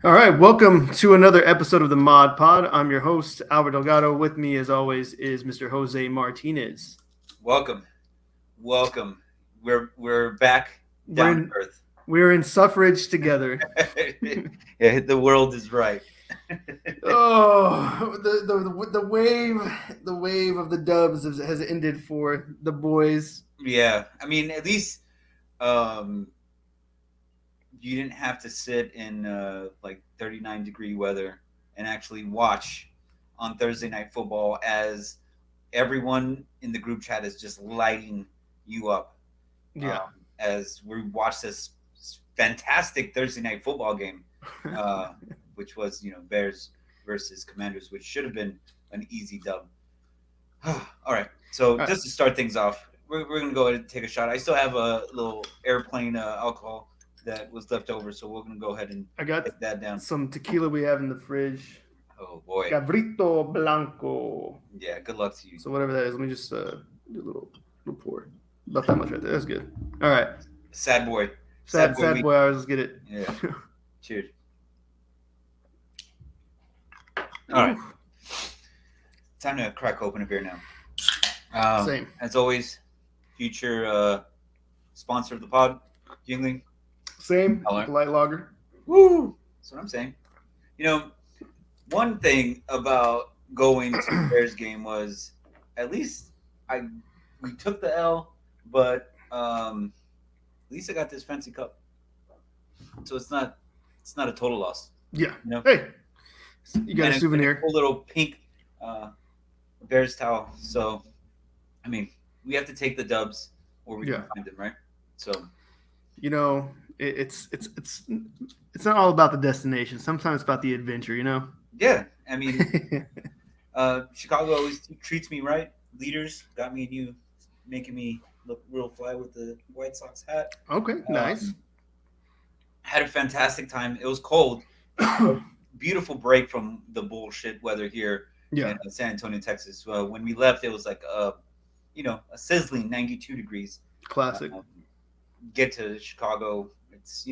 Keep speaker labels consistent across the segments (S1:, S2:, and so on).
S1: All right, welcome to another episode of the Mod Pod. I'm your host, Albert Delgado. With me, as always, is Mr. Jose Martinez.
S2: Welcome, welcome. We're back
S1: We're
S2: down to
S1: in
S2: earth.
S1: we're in suffrage together.
S2: Yeah, the world is right.
S1: Oh, the wave of the Dubs has ended for the boys.
S2: Yeah, I mean, at least um, you didn't have to sit in like 39-degree weather and actually watch on Thursday night football as everyone in the group chat is just lighting you up
S1: Yeah.
S2: as we watch this fantastic Thursday night football game, uh, which was Bears versus Commanders, which should have been an easy dub. All right, so
S1: All right,
S2: just to start things off, we're gonna go ahead and take a shot. I still have a little airplane alcohol that was left over, so we're gonna go ahead and
S1: I got
S2: take that down.
S1: some tequila we have in the fridge.
S2: Oh boy,
S1: Cabrito Blanco.
S2: yeah. Good luck to you.
S1: So whatever that is, let me just do a little pour. About that much right there. That's good. All right.
S2: Sad boy,
S1: Sad
S2: week.
S1: boy. I just get it.
S2: Yeah. Cheers. All right. Time to crack open a beer now.
S1: Same.
S2: As always, future sponsor of the pod, Yingling.
S1: Same.
S2: Color.
S1: Light lager.
S2: Woo! That's what I'm saying. You know, one thing about going to the Bears game was at least we took the L, but at least I got this fancy cup, so it's not a total loss.
S1: Yeah.
S2: You know?
S1: Hey, you got
S2: And
S1: a souvenir.
S2: a cool little pink Bears towel. So, I mean, we have to take the dubs or we can find them, right? So,
S1: you know, it's not all about the destination. Sometimes it's about the adventure. You know.
S2: yeah. I mean, Chicago always treats me right. Leaders got me and you, making me look real fly with the White Sox hat.
S1: Okay. Nice.
S2: Had a fantastic time. It was cold. Beautiful break from the bullshit weather here in San Antonio, Texas. When we left, it was like a sizzling 92 degrees.
S1: Classic.
S2: Get to Chicago, it's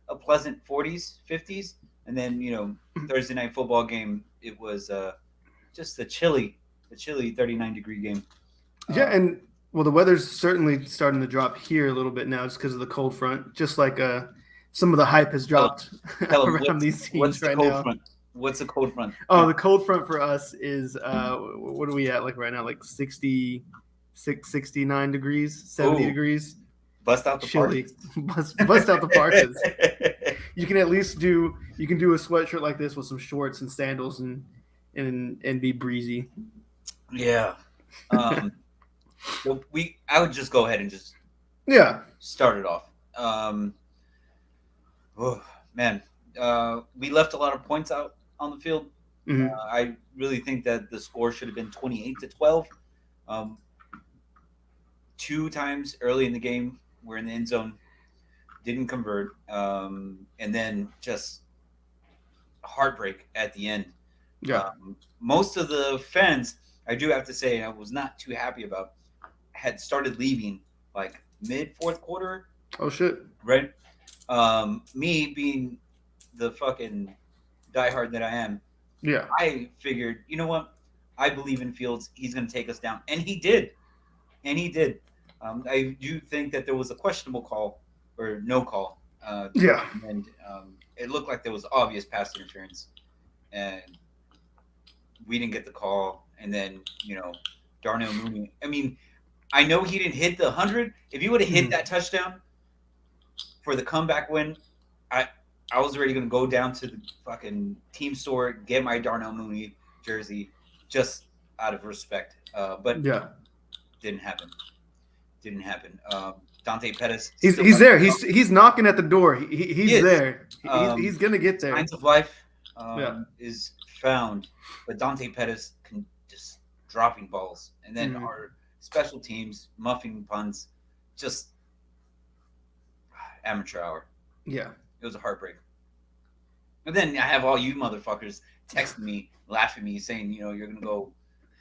S2: a pleasant 40s, 50s, and then Thursday night football game. It was just the chilly 39-degree game.
S1: Yeah, and well, the weather's certainly starting to drop here a little bit now, just because of the cold front. Just like some of the hype has dropped around these teams right now.
S2: Front? What's the cold front?
S1: Oh, the cold front for us is what are we at like right now? Like 69 degrees, 70 degrees.
S2: Bust out the
S1: chilly. Bust out the parkas. You can at least do a sweatshirt like this with some shorts and sandals and be breezy.
S2: Yeah. So I would just go ahead and just start it off. Oh man, we left a lot of points out on the field.
S1: Mm-hmm.
S2: I really think that the score should have been 28-12. Two times early in the game, we're in the end zone, didn't convert, and then just heartbreak at the end.
S1: Yeah.
S2: Most of the fans, I do have to say, I was not too happy about, had started leaving like mid fourth quarter.
S1: Oh shit!
S2: Right. Me being the fucking diehard that I am, I figured, you know what? I believe in Fields. He's going to take us down, and he did. I do think that there was a questionable call or no call. And it looked like there was obvious pass interference, and we didn't get the call. And then Darnell Mooney. I mean, I know he didn't hit the 100. If he would have hit that touchdown for the comeback win, I was already going to go down to the fucking team store, get my Darnell Mooney jersey, just out of respect. But didn't happen. Dante Pettis.
S1: He's there. He's knocking at the door. He's there. He's gonna get there.
S2: Signs of life is found, but Dante Pettis can just dropping balls, and then our special teams muffing punts, just amateur hour.
S1: Yeah,
S2: it was a heartbreak. And then I have all you motherfuckers texting me, laughing at me, saying you're gonna go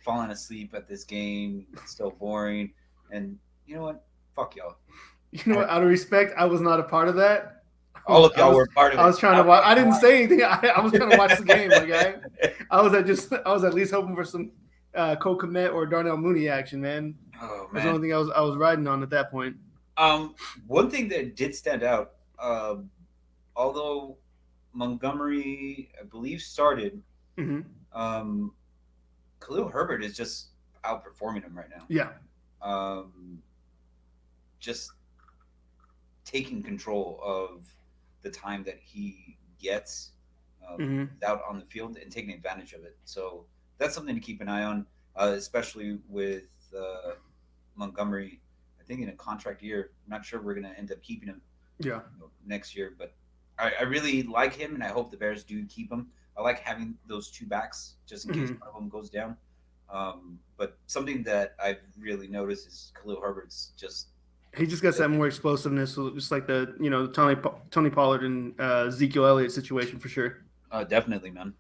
S2: falling asleep at this game. It's so boring, and you know what? Fuck y'all.
S1: You know what? Out of respect, I was not a part of that.
S2: All of y'all were part of it.
S1: I was trying to watch. I didn't say anything. I was trying to watch the game, my guy. I was at least hoping for some Cole Kmet or Darnell Mooney action, man.
S2: Oh man,
S1: that's the only thing I was riding on at that point.
S2: One thing that did stand out, although Montgomery, I believe, started, Khalil Herbert is just outperforming him right now.
S1: Yeah.
S2: Just taking control of the time that he gets out on the field and taking advantage of it. So that's something to keep an eye on, especially with Montgomery. I think in a contract year, I'm not sure we're going to end up keeping him next year, but I really like him, and I hope the Bears do keep him. I like having those two backs just in case one of them goes down. But something that I've really noticed is Khalil Herbert's
S1: he just got that more explosiveness, just like the Tony Pollard and Ezekiel Elliott situation for sure.
S2: Definitely, man.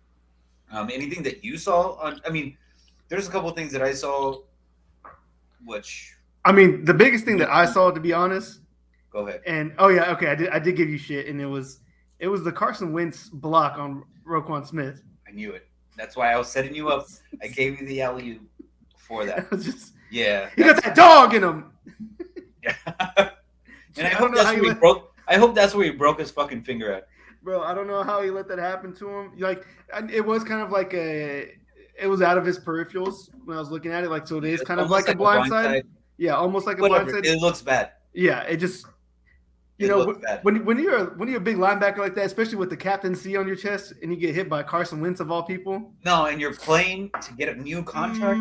S2: Anything that you saw? There's a couple of things that I saw, which
S1: the biggest thing that I saw, to be honest.
S2: Go ahead.
S1: And I did give you shit, and it was the Carson Wentz block on Roquan Smith.
S2: I knew it. That's why I was setting you up. I gave you the alley-oop for that.
S1: He got that dog in him.
S2: And I hope that's where he broke his fucking finger at.
S1: Bro, I don't know how he let that happen to him. Like, it was kind of like it was out of his peripherals when I was looking at it. Like, so it is kind of like a blind side. Yeah, almost like a blind side.
S2: It looks bad.
S1: Yeah, it just when you're a big linebacker like that, especially with the captaincy on your chest, and you get hit by Carson Wentz of all people.
S2: No, and you're playing to get a new contract.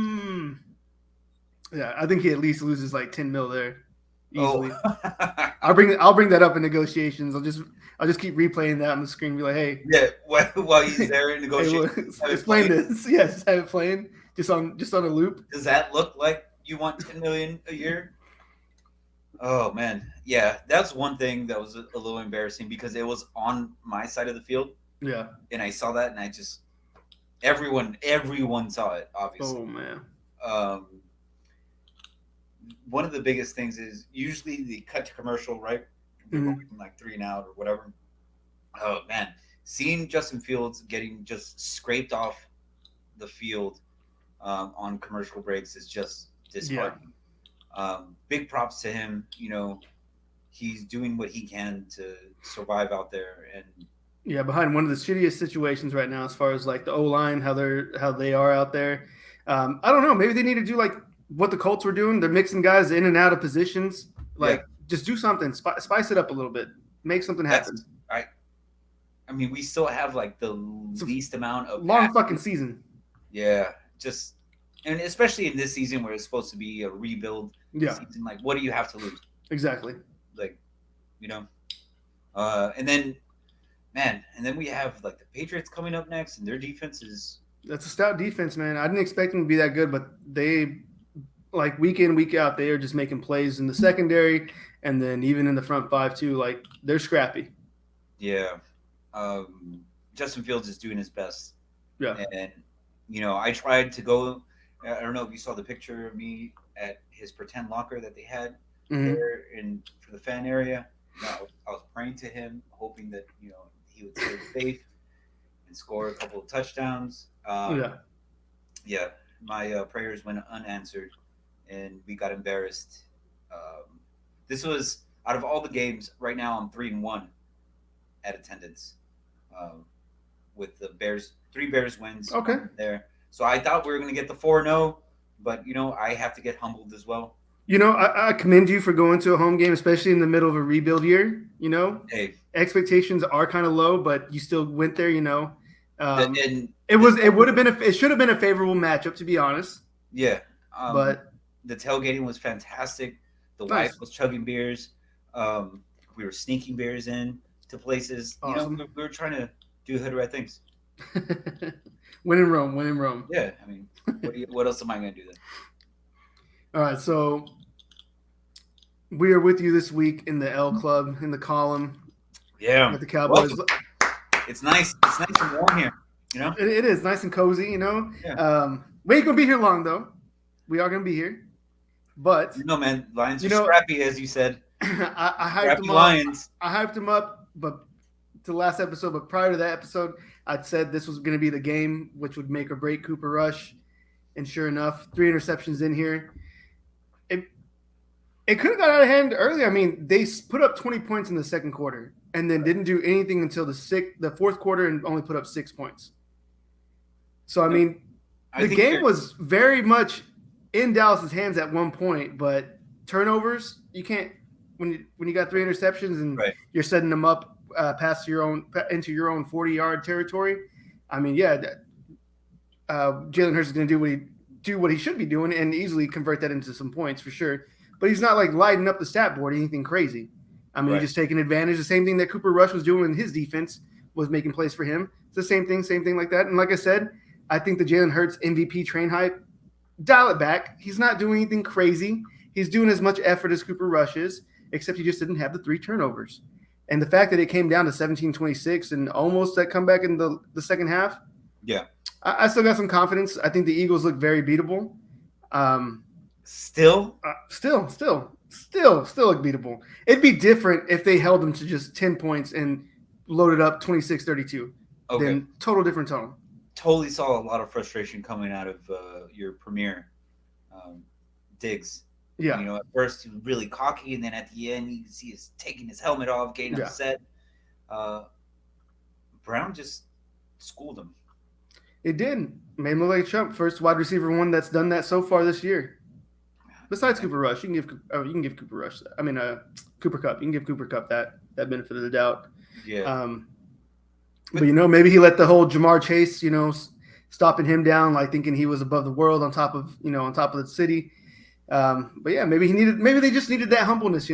S1: Yeah, I think he at least loses like $10 million there easily.
S2: Oh.
S1: I'll bring that up in negotiations. I'll just keep replaying that on the screen. And be like, hey,
S2: yeah, while he's there in negotiations,
S1: explain this. Yeah, just have it playing just on a loop.
S2: Does that look like you want $10 million a year? Oh man, yeah, that's one thing that was a little embarrassing because it was on my side of the field.
S1: Yeah,
S2: and I saw that, and I just everyone saw it. Obviously.
S1: Oh man.
S2: One of the biggest things is usually the cut to commercial, right? Like 3 and out or whatever. Oh man, seeing Justin Fields getting just scraped off the field on commercial breaks is just disheartening. Big props to him. He's doing what he can to survive out there, and
S1: behind one of the shittiest situations right now as far as like the O-line, how they are out there. I don't know. Maybe they need to do like what the Colts were doing. They're mixing guys in and out of positions. Just do something. Spice it up a little bit. Make something happen.
S2: We still have like the least amount of
S1: long fucking season.
S2: Yeah, and especially in this season where it's supposed to be a rebuild season. Like, what do you have to lose?
S1: Exactly.
S2: And then we have like the Patriots coming up next, and their defense is.
S1: That's a stout defense, man. I didn't expect them to be that good, but they, like week in, week out, they are just making plays in the secondary, and then even in the front five too. Like, they're scrappy.
S2: Yeah, Justin Fields is doing his best.
S1: Yeah,
S2: and I tried to go. I don't know if you saw the picture of me at his pretend locker that they had there for the fan area. I was praying to him, hoping that he would stay safe and score a couple of touchdowns. My prayers went unanswered, and we got embarrassed. This was out of all the games. Right now, I'm 3-1 at attendance, with the Bears. 3 Bears wins.
S1: Okay.
S2: There. So I thought we were going to get the 4-0, but I have to get humbled as well.
S1: I commend you for going to a home game, especially in the middle of a rebuild year.
S2: Hey,
S1: expectations are kind of low, but you still went there.
S2: It
S1: should have been a favorable matchup, to be honest.
S2: Yeah,
S1: but
S2: the tailgating was fantastic. The wife was chugging beers. We were sneaking beers in to places.
S1: Awesome.
S2: We were trying to do hood rat things.
S1: When in Rome.
S2: Yeah, what else am I going to do then?
S1: All right, so we are with you this week in the L Club, in the column.
S2: Yeah.
S1: With the Cowboys.
S2: Welcome. It's nice. It's nice and warm here,
S1: It is nice and cozy,
S2: Yeah.
S1: We ain't going to be here long, though. We are going to be here. But
S2: man, Lions are scrappy, as you said.
S1: I hyped them up.
S2: Lions.
S1: I hyped them up, but to the last episode, but prior to that episode, I'd said this was going to be the game which would make or break Cooper Rush. And sure enough, 3 interceptions in here. It could have got out of hand early. I mean, they put up 20 points in the second quarter and then didn't do anything until the fourth quarter and only put up 6 points. So, I mean, the game was very much in Dallas's hands at one point, but turnovers, you can't when you got 3 interceptions and you're setting them up into your own 40-yard territory. I mean, yeah, Jalen Hurts is going to do what he should be doing and easily convert that into some points for sure. But he's not like lighting up the stat board or anything crazy. I mean, he's just taking advantage. The same thing that Cooper Rush was doing in his defense was making plays for him. It's the same thing like that. And like I said, I think the Jalen Hurts MVP train hype, dial it back. He's not doing anything crazy. He's doing as much effort as Cooper Rush is, except he just didn't have the 3 turnovers. And the fact that it came down to 17-26 and almost that comeback in the second half.
S2: Yeah.
S1: I still got some confidence. I think the Eagles look very beatable.
S2: Still
S1: look beatable. It'd be different if they held them to just 10 points and loaded up 26-32.
S2: Okay.
S1: Then total different tone.
S2: Totally saw a lot of frustration coming out of your premier Diggs.
S1: Yeah.
S2: You know, at first he was really cocky, and then at the end you can see he's taking his helmet off, getting upset. Brown just schooled him.
S1: It did. Made him look like Trump. First wide receiver one that's done that so far this year. Besides Cooper Rush, you can give Cooper Rush that. I mean, Cooper Kupp. You can give Cooper Kupp that benefit of the doubt.
S2: Yeah.
S1: But maybe he let the whole Jamar Chase, stopping him down, like thinking he was above the world on top of the city. But yeah, maybe they just needed that humbleness,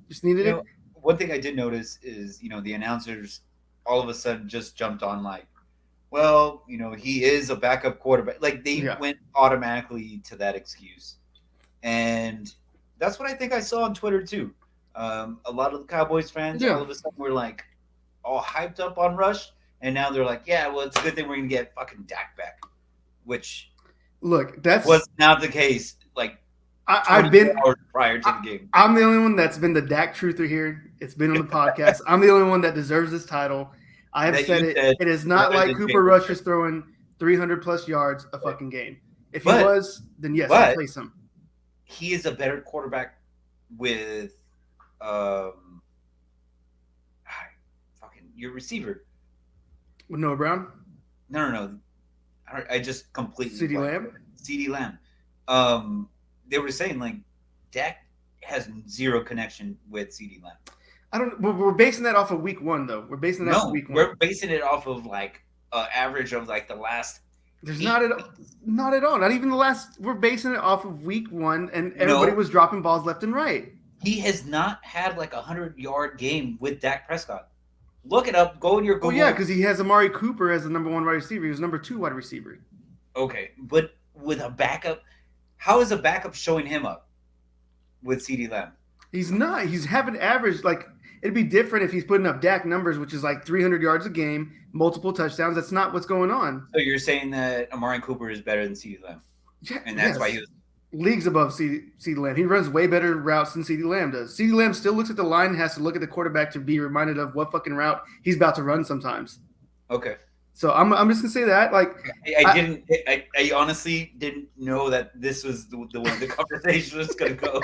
S1: just needed it.
S2: One thing I did notice is, the announcers all of a sudden just jumped on like, well, he is a backup quarterback. Like they went automatically to that excuse. And that's what I think I saw on Twitter too. A lot of the Cowboys fans all of a sudden were like all hyped up on Rush. And now they're like, yeah, well, it's a good thing we're going to get fucking Dak back. Which was not the case. Like
S1: I've been
S2: hours prior to the game.
S1: I'm the only one that's been the Dak truther here. It's been on the podcast. I'm the only one that deserves this title. I have said it. It is not like Cooper Rush is throwing 300+ yards a fucking game. If he was, then yes, I'll place him.
S2: He is a better quarterback with your receiver.
S1: With Noah Brown?
S2: No. I just completely
S1: CeeDee
S2: Lamb. They were saying like Dak has zero connection with CeeDee Lamb.
S1: We're basing that off of week 1 though. We're basing that off of week 1.
S2: We're basing it off of like average of like the last.
S1: There's not at all. Not even the last. We're basing it off of week 1, and everybody was dropping balls left and right.
S2: He has not had like 100-yard game with Dak Prescott. Look it up. Go in your Google.
S1: Well, yeah, because he has Amari Cooper as the number 1 wide receiver. He was number 2 wide receiver.
S2: Okay, but with a backup, how is a backup showing him up with CeeDee Lamb?
S1: He's not. He's having average like. It'd be different if he's putting up Dak numbers, which is like 300 yards a game, multiple touchdowns. That's not what's going on.
S2: So you're saying that Amari Cooper is better than CeeDee Lamb, and that's why he was
S1: leagues above CeeDee Lamb. He runs way better routes than CeeDee Lamb does. CeeDee Lamb still looks at the line and has to look at the quarterback to be reminded of what fucking route he's about to run sometimes.
S2: Okay.
S1: So I'm just gonna say that
S2: I honestly didn't know that this was the way the conversation was gonna go.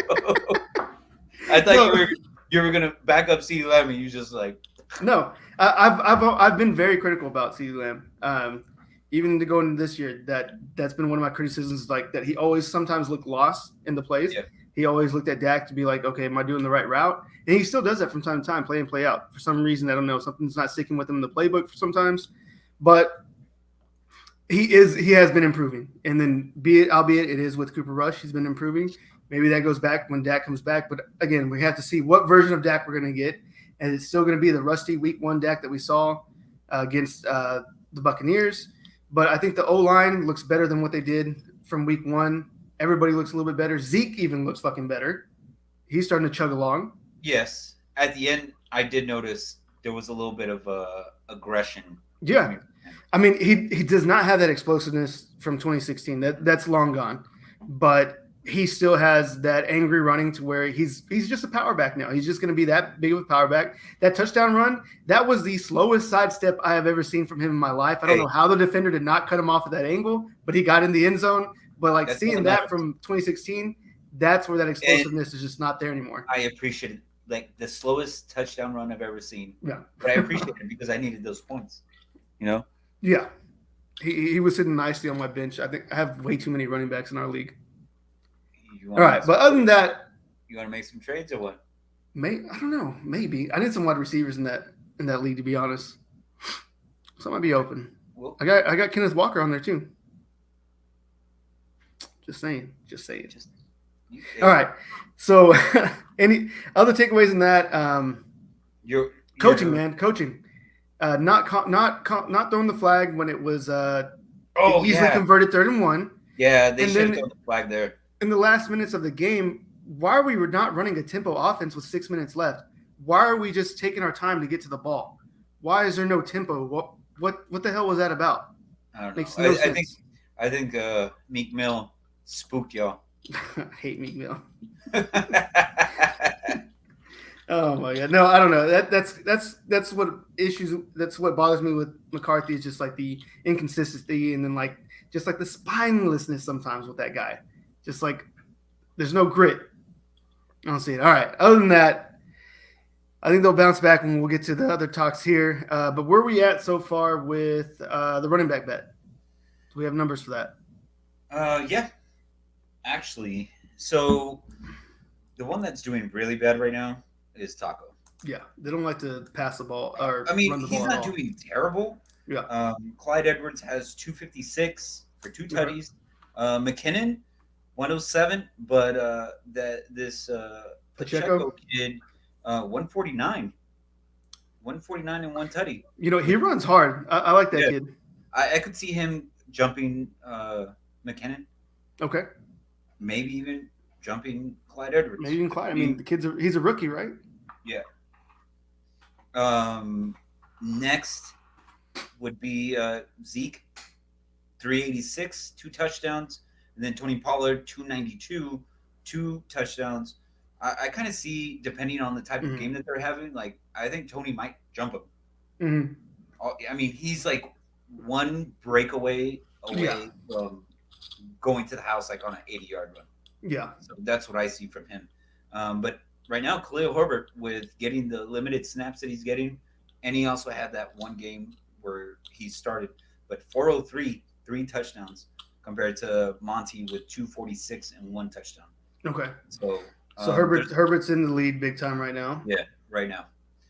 S2: I thought you were gonna back up CeeDee Lamb, and you just like
S1: no. I've been very critical about CeeDee Lamb. Even to go into this year, that's been one of my criticisms, like that he always sometimes looked lost in the plays. Yeah. He always looked at Dak to be like, okay, am I doing the right route? And he still does that from time to time, play in, play out. For some reason, I don't know, something's not sticking with him in the playbook for sometimes. But he has been improving. And then albeit it is with Cooper Rush, he's been improving. Maybe that goes back when Dak comes back. But again, we have to see what version of Dak we're going to get. And it's still going to be the rusty week 1 Dak that we saw against the Buccaneers. But I think the O-line looks better than what they did from week 1. Everybody looks a little bit better. Zeke even looks fucking better. He's starting to chug along.
S2: Yes. At the end, I did notice there was a little bit of aggression.
S1: Yeah. I mean, he does not have that explosiveness from 2016. That's long gone. But he still has that angry running to where he's just a power back now. He's just going to be that big of a power back. That touchdown run, that was the slowest sidestep I have ever seen from him in my life. I don't know how the defender did not cut him off at that angle, but he got in the end zone. But like seeing that from 2016, that's where that explosiveness is just not there anymore.
S2: I appreciate it. Like the slowest touchdown run I've ever seen.
S1: Yeah.
S2: But I appreciate it because I needed those points. You know?
S1: Yeah. He was sitting nicely on my bench. I think I have way too many running backs in our league. All right, but other than that,
S2: you want to make some trades or what?
S1: I don't know. Maybe I need some wide receivers in that league, to be honest. So I might be open. Well, I got Kenneth Walker on there too. Just saying. All right. So, any other takeaways in that? Coaching, man. Coaching. Not throwing the flag when it was easily converted 3rd and 1.
S2: Yeah, they should have thrown the flag there.
S1: In the last minutes of the game, why are we not running a tempo offense with 6 minutes left? Why are we just taking our time to get to the ball? Why is there no tempo? What the hell was that about?
S2: I don't know. Makes no sense. I think Meek Mill spooked y'all.
S1: I hate Meek Mill. Oh my god, no, I don't know. That's what bothers me with McCarthy is just like the inconsistency and then like just like the spinelessness sometimes with that guy. Just like there's no grit. I don't see it. All right. Other than that, I think they'll bounce back when we'll get to the other talks here. But where are we at so far with the running back bet? Do we have numbers for that?
S2: Yeah, actually. So the one that's doing really bad right now is Taco.
S1: Yeah, they don't like to pass the ball.
S2: He's not doing terrible.
S1: Yeah.
S2: Clyde Edwards has 256 for 2 tutties. McKinnon 107, but this Pacheco kid 149 and 1 tutty.
S1: You know, he runs hard. I like that kid.
S2: I could see him jumping McKinnon.
S1: Okay.
S2: Maybe even jumping Clyde Edwards.
S1: Maybe even Clyde. I mean, he's a rookie, right?
S2: Yeah. Next would be Zeke, 386, 2 touchdowns. And then Tony Pollard, 292, 2 touchdowns. I kind of see, depending on the type of game that they're having, like I think Tony might jump him.
S1: Mm-hmm.
S2: I mean, he's like one breakaway away from going to the house like on an 80-yard run.
S1: Yeah.
S2: So that's what I see from him. But right now, Khalil Herbert, with getting the limited snaps that he's getting, and he also had that one game where he started, but 403, 3 touchdowns compared to Monty with 246 and 1 touchdown.
S1: Okay.
S2: So
S1: Herbert's in the lead big time right now.
S2: Yeah, right now.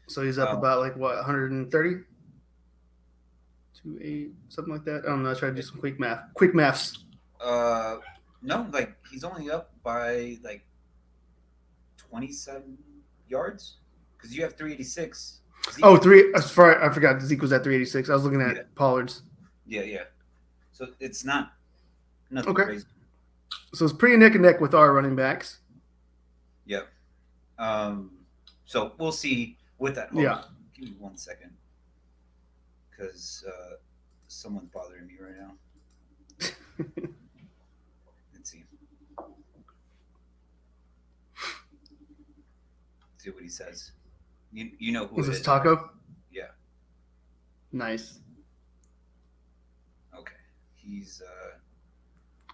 S1: So he's up about like what 130, 28, something like that. I don't know. I try to do some quick maths.
S2: No, like he's only up by like 27 yards because you have 386.
S1: I forgot Zeke was at 386. I was looking at Pollard's.
S2: Yeah. So it's nothing crazy.
S1: So it's pretty neck and neck with our running backs.
S2: Yep. So we'll see with that.
S1: Yeah.
S2: Give me 1 second, because someone's bothering me right now. Let's see. See what he says. You know who
S1: is
S2: it
S1: this
S2: is.
S1: Taco?
S2: Yeah.
S1: Nice.
S2: Okay. He's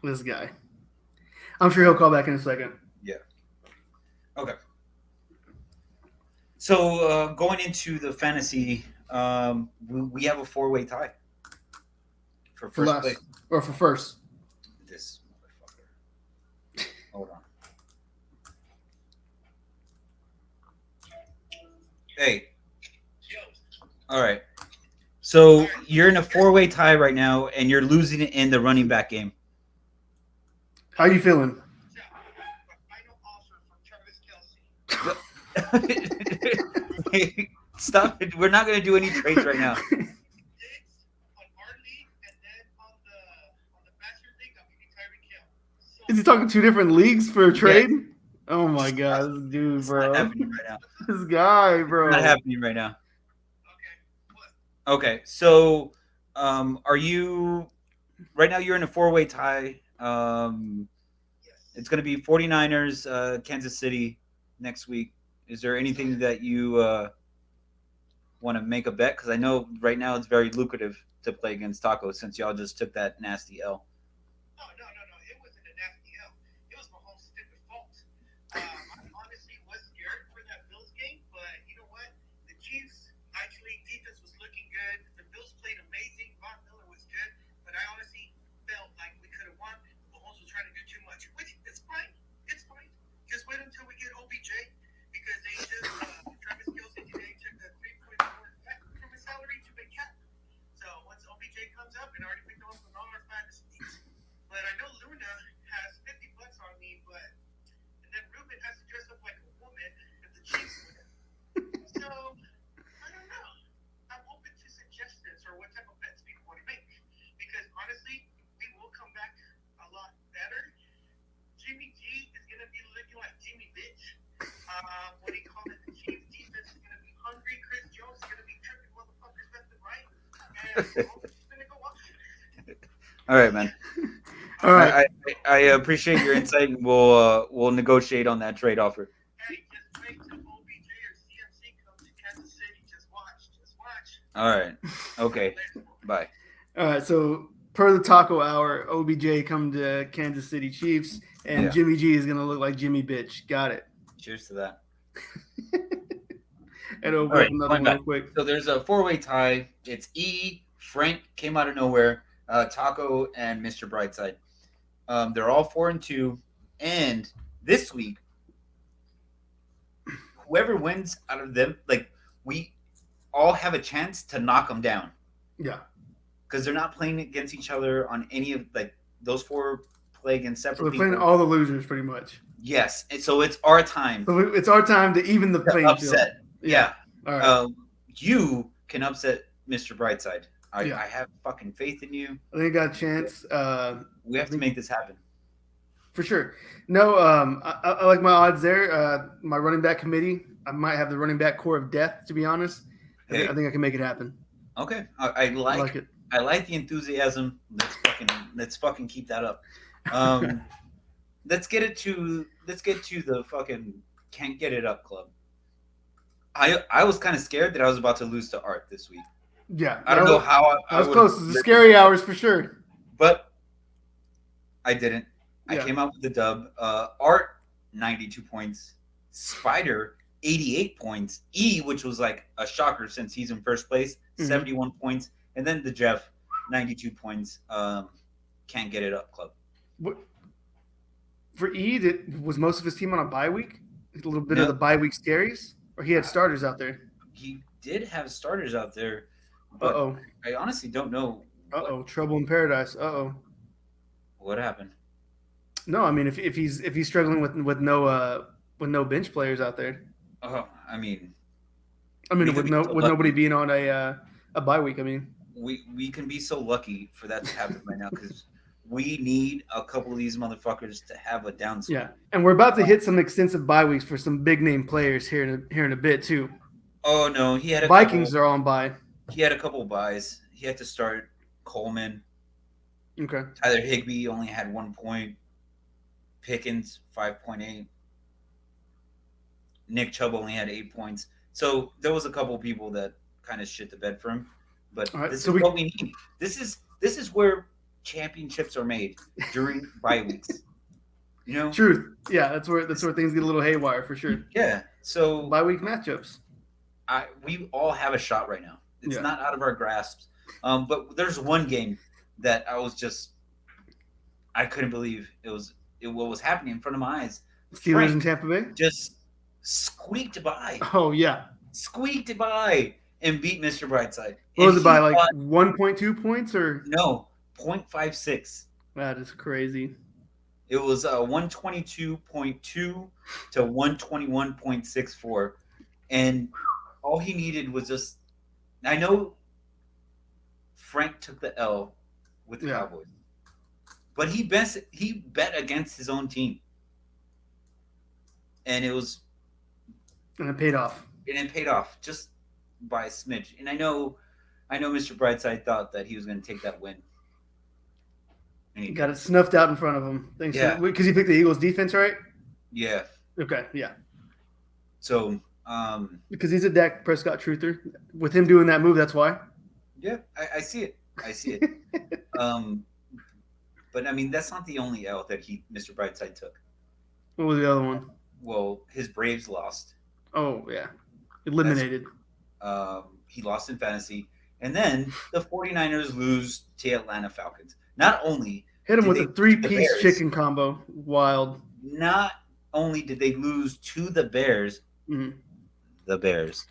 S1: this guy. I'm sure he'll call back in a second.
S2: Yeah. Okay. So going into the fantasy, we have a 4-way tie for first place.
S1: Or for first.
S2: This motherfucker. Hold on. Hey. All right. So you're in a 4-way tie right now, and you're losing it in the running back game.
S1: How you feeling?
S2: Stop it. We're not going to do any trades right now.
S1: Is he talking 2 different leagues for a trade? Yes. Oh my god, this dude, bro.
S2: Not happening right now.
S1: This guy, bro.
S2: It's not happening right now. Okay, so are you right now? You're in a 4-way tie. It's going to be 49ers, Kansas City next week. Is there anything that you want to make a bet? Because I know right now it's very lucrative to play against Taco since y'all just took that nasty L.
S3: Oh, no, no, no. It wasn't a nasty L. It was my whole stupid fault. I honestly was scared for that Bills game, but you know what? The Chiefs, actually, defense was looking good. The Bills played amazing. Von Miller was good, but I honestly felt like we could have won. Mahomes was trying to do too much, which it's fine. It's fine. Just wait until we get OBJ because they just, Travis Kelce today took a 3.4 cut from his salary to make cap. So once OBJ comes up, and I already picked him up on all our fantasy leagues. But I know Luna has $50 on me, and then Ruben has to dress up like a woman if the Chiefs win. So I don't know. I'm open to suggestions or what type of bets people want to make. Because honestly, we will come back a lot better. Jimmy G is gonna be looking like Jimmy Bitch. What do you call it? The Chiefs defense is gonna be hungry. Chris Jones is gonna be tripping motherfuckers left and right. And Mahomes is gonna go up.
S2: All right, man.
S1: All right.
S2: I appreciate your insight, and we'll negotiate on that trade offer.
S3: Hey, just wait till OBJ or CMC comes to Kansas City. Just watch.
S2: All right. Okay. Bye.
S1: All right. So per the Taco Hour, OBJ come to Kansas City Chiefs, and Jimmy G is gonna look like Jimmy Bitch. Got it.
S2: Cheers to that.
S1: And open up another one real quick.
S2: So there's a 4-way tie. It's E. Frank came out of nowhere. Taco and Mr. Brightside. They're all 4-2, and this week, whoever wins out of them, like we all have a chance to knock them down.
S1: Yeah,
S2: because they're not playing against each other on any of like those 4 play against separate.
S1: So we're playing all the losers pretty much.
S2: Yes, and so it's our time.
S1: So it's our time to even the playing
S2: upset.
S1: field.
S2: Yeah.
S1: All right.
S2: You can upset Mr. Brightside. I
S1: Yeah.
S2: have fucking faith in you.
S1: I think I got a chance.
S2: We have to make this happen.
S1: For sure. No, I like my odds there. My running back committee, I might have the running back core of death, to be honest.
S2: Hey.
S1: I think I can make it happen.
S2: Okay. I like
S1: it.
S2: I like the enthusiasm. Let's fucking keep that up. Let's get to the fucking can't get it up club. I was kind of scared that I was about to lose to Art this week.
S1: Yeah.
S2: I don't know how
S1: I was close. It was the scary hours for sure.
S2: But I didn't. I
S1: Yeah.
S2: came out with the dub. Art, 92 points. Spider, 88 points. E, which was like a shocker since he's in first place, 71 points. And then the Jeff, 92 points. Can't get it up club.
S1: What, for E, was most of his team on a bye week? A little bit of the bye week scaries? Or he had starters out there?
S2: He did have starters out there. But I honestly don't know.
S1: Trouble in paradise.
S2: What happened?
S1: No, I mean if he's struggling with no bench players out there.
S2: I mean
S1: with nobody being on a bye week. I mean,
S2: we can be so lucky for that to happen right now because we need a couple of these motherfuckers to have a downswing.
S1: Yeah, and we're about to hit some extensive bye weeks for some big name players here in a bit too.
S2: Oh no, he had
S1: Vikings are on bye.
S2: He had a couple of buys. He had to start Coleman.
S1: Okay.
S2: Tyler Higbee only had 1 point. Pickens 5.8. Nick Chubb only had 8 points. So there was a couple of people that kind of shit the bed for him. But this is what we need. This is where championships are made during bye weeks. You know?
S1: Truth. Yeah, that's where things get a little haywire for sure.
S2: Yeah. So
S1: bye week matchups.
S2: We all have a shot right now. It's not out of our grasp. But there's one game that I couldn't believe what was happening in front of my eyes.
S1: Steelers in Tampa Bay
S2: just squeaked by.
S1: Oh yeah,
S2: squeaked by and beat Mr. Brightside.
S1: What was it by 1.2 points or
S2: no 0.56?
S1: That is crazy.
S2: It was 122.2 to 121.64, and all he needed was just. I know Frank took the L with the Cowboys, but he bet against his own team, and it
S1: paid off.
S2: And it paid off just by a smidge. And I know Mr. Brightside thought that he was going to take that win,
S1: Got it snuffed out in front of him. Thanks.
S2: Yeah.
S1: Because you picked the Eagles defense, right?
S2: Yeah.
S1: Okay. Yeah.
S2: So.
S1: Because he's a Dak Prescott truther. With him doing that move, that's why.
S2: Yeah, I see it. I see it. But I mean, that's not the only L that Mr. Brightside took.
S1: What was the other one?
S2: Well, his Braves lost.
S1: Oh yeah, eliminated.
S2: He lost in fantasy, and then the 49ers lose to Atlanta Falcons. Not only
S1: hit him with a 3-piece chicken combo, wild.
S2: Not only did they lose to the Bears, the Bears,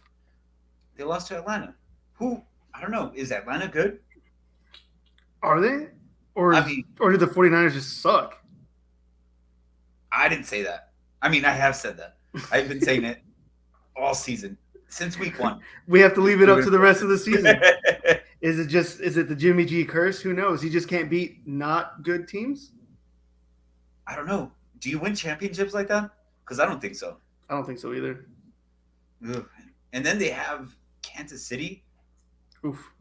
S2: they lost to Atlanta. Who, I don't know, is Atlanta good?
S1: Are they? Or did the 49ers just suck?
S2: I didn't say that. I mean, I have said that. I've been saying it all season, since week 1.
S1: We have to leave it up to the rest of the season. Is it the Jimmy G curse? Who knows? He just can't beat not good teams?
S2: I don't know. Do you win championships like that? Because I don't think so.
S1: I don't think so either.
S2: Ugh. And then they have Kansas City.
S1: Oof.